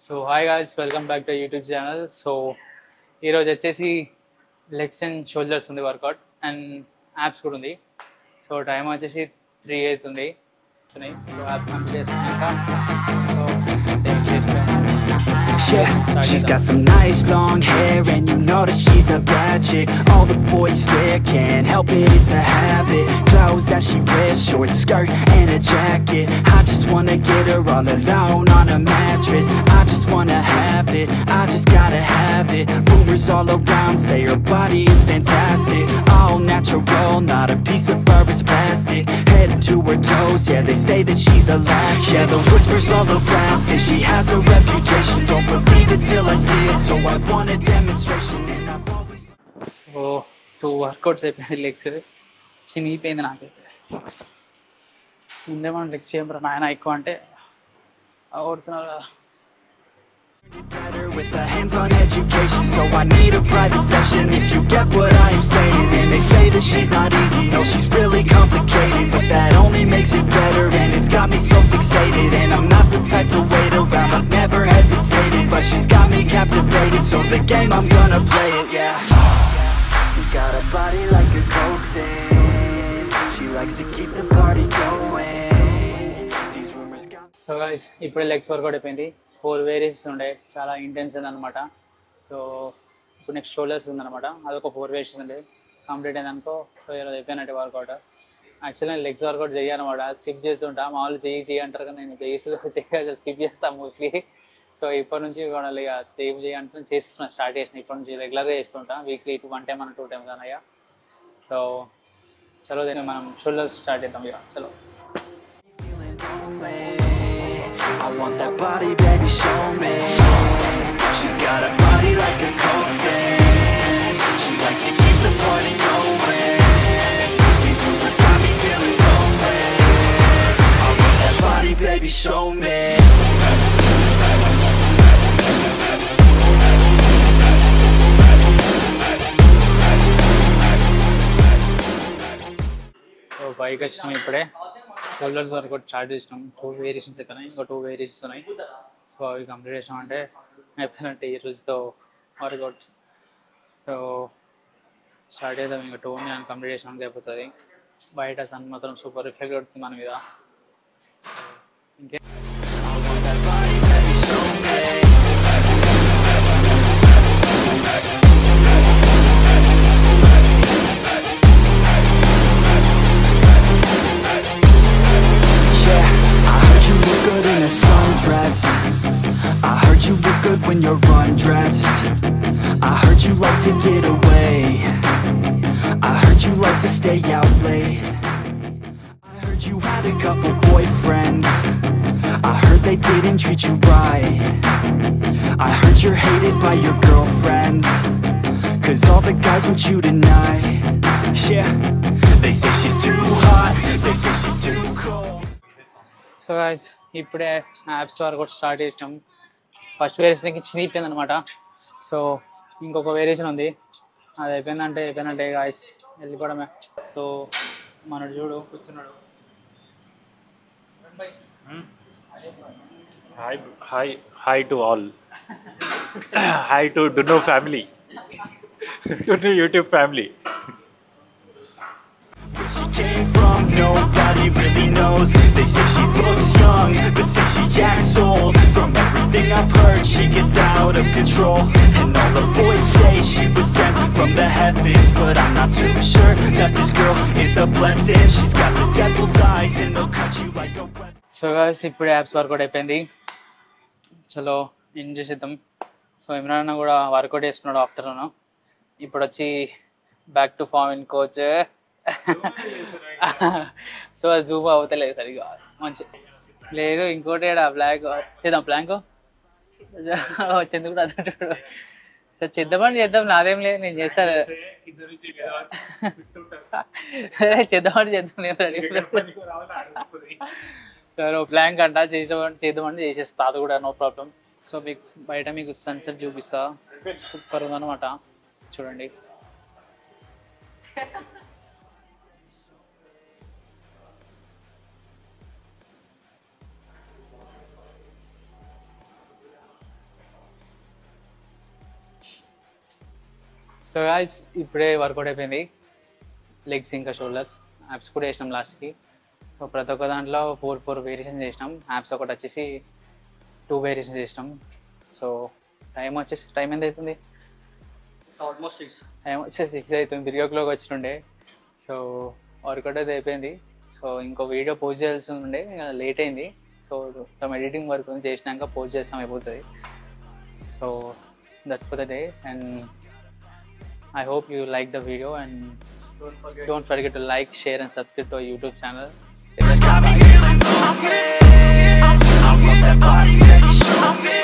So hi guys, welcome back to YouTube channel. So ఈరోజు వచ్చేసి legs and shoulders ఉంది work out, and apps కూడా ఉంది. సో టైం వచ్చేసి 3 అవుతుంది. సో యాప్ కంప్లీట్ చేసుకున్నాక so Yeah, she's got some nice long hair and you know that she's a bad chick. All the boys stare, can't help it, it's a habit. Clothes that she wears, short skirt and a jacket. I just wanna get her all alone on a mattress. I just wanna have it, I just gotta have it. Rumors all around say her body is fantastic. All natural, not a piece of fur is plastic. Head to her toes, yeah, they say that she's a latch. Yeah, the whispers all around say she has a reputation. Don't believe it till I see it, so I want a demonstration. And I've always... so 2 workouts అయిపోయింది. Legs చినిగిపోయింది నాకైతే. ముందే మనం legs చేయడం నాయన ఎక్కువ అంటే కొడుతున్నారు కదా. Better with a hands-on education, so I need a private session if you get what I am saying. And they say that she's not easy, no, she's really complicated, but that only makes it better, and it's got me so fixated. And I'm not the type to wait around, I've never hesitated, but she's got me captivated, so the game, I'm gonna play it, yeah. You got a body like a coke thing, she likes to keep the party going. These rumors got... so guys, ఇప్పుడే legs work out అయిపోయింది. 4 variations ఉండే, చాలా intense అనమాట. So ఇప్పుడు next shoulders ఉందన్నమాట, అదొక 4 variations ఉండే. Complete అయిందనుకో, సో ఈరోజు అయిపోయినట్టు వర్కౌట్. యాక్చువల్లీ నేను లెగ్స్ వర్కౌట్ చేయాలన్నమాట, స్కిప్ చేస్తుంటా. మామూలు చేయి అంటారు కదా, నేను చేయాలి స్కిప్ చేస్తాను మోస్ట్లీ. సో ఇప్పటి నుంచి ఇక చేయాలంటే చేస్తున్నా, స్టార్ట్ చేసిన ఇప్పటి నుంచి రెగ్యులర్గా చేస్తుంటా. వీక్లీ 1 టైమ్ అన్న 2 టైమ్స్ అన్నయ్య. సో చలో దీన్ని మనం షోల్డర్స్ స్టార్ట్ చేద్దాం ఇక. చలో. I want that body, baby, show me. She's got a body like a coke fan. She likes to keep the party going. These rumors got me feeling lonely. I want that body, baby, show me. So పైకి వచ్చినాం ఇప్పుడే. Shoulders workout start చేసినాం. 2 variations అయిపోయినాయి, ఇంకో 2 variations ఉన్నాయి. So అవి complete చేసినాం అంటే అయిపోయినట్టే ఈ రోజుతో వర్కౌట్. సో స్టార్ట్ చేద్దాం. ఇంకా 2 నేను కంప్లీట్ చేసినాక అయిపోతుంది. బయట సన్ మాత్రం సూపర్ రిఫ్లెక్ట్ కొడుతుంది మన మీద. సో ఇంకే I heard you look good when you're undressed. I heard you like to get away. I heard you like to stay out late. I heard you had a couple boyfriends. I heard they didn't treat you right. I heard you're hated by your girlfriends, 'cause all the guys want you tonight. Yeah, they say she's too hot, they say she's too cold. So guys, ఇప్పుడే apps workout start చేసినాం. First వేరియేషన్కి చినిగిపోయింది అనమాట. So ఇంకొక variation ఉంది, అది అయిపోయిందంటే guys వెళ్ళిపోవడమే. So మనడు చూడు కూర్చున్నాడు. Hi to all. Hi to Dunno family. Dunno YouTube family. Where she came from, nobody really knows. They say she looks young, but say she acts old. From everything I've heard, she gets out of control. And all the boys say she was sent from the heavens, but I'm not too sure that this girl is a blessing. She's got the devil's eyes and they'll cut you like a weapon. So guys, ఇప్పుడే apps work out అయిపోయింది. చలో ఏం చేసేద్దాం. So Imran అన్న కూడా work out చేసుకున్నాడు afternoon. ఇప్పుడు వచ్చి back to form in coach. సో అది జూమ్ అవుతలేదు సరిగా మంచి లేదు. ఇంకోటి బ్లాక్ చేద్దాం, ప్లాంక్ వచ్చేందుకు కూడా అదంటాడు. సో చేద్దాం, నాదేం లేదు, నేను చేస్తాను. చేద్దాం నేను రెడీ. సో ప్లాంక్ అంట చేద్దామంటే చేసేస్తా, అది కూడా నో ప్రాబ్లం. సో మీకు బయట మీకు సన్సెట్ చూపిస్తా, సూపర్ ఉందన్నమాట. చూడండి. సో గాయ్స్ ఇప్పుడే వర్కౌట్ అయిపోయింది. లెగ్స్ ఇంకా షోల్డర్స్, యాప్స్ కూడా చేసినాం లాస్ట్కి. సో ప్రతి ఒక్క దాంట్లో 4 వేరియేషన్ చేసినాం. యాప్స్ ఒకటి వచ్చేసి 2 వేరియేషన్ చేసినాం. సో టైం ఎంత అవుతుంది? ఆల్మోస్ట్ 6. టైం వచ్చేసి 6 అవుతుంది. 3 o'clock వచ్చిండే. సో వర్కౌట్ అయితే అయిపోయింది. సో ఇంకో వీడియో పోస్ట్ చేయాల్సి ఉండే, లేట్ అయింది. సో తమ ఎడిటింగ్ వర్క్ చేసినాక పోస్ట్ చేస్తాం, అయిపోతుంది. So that for the day, and I hope you like the video, and don't forget to like, share and subscribe to our YouTube channel. It's got me feeling lonely. I want that body that you show me.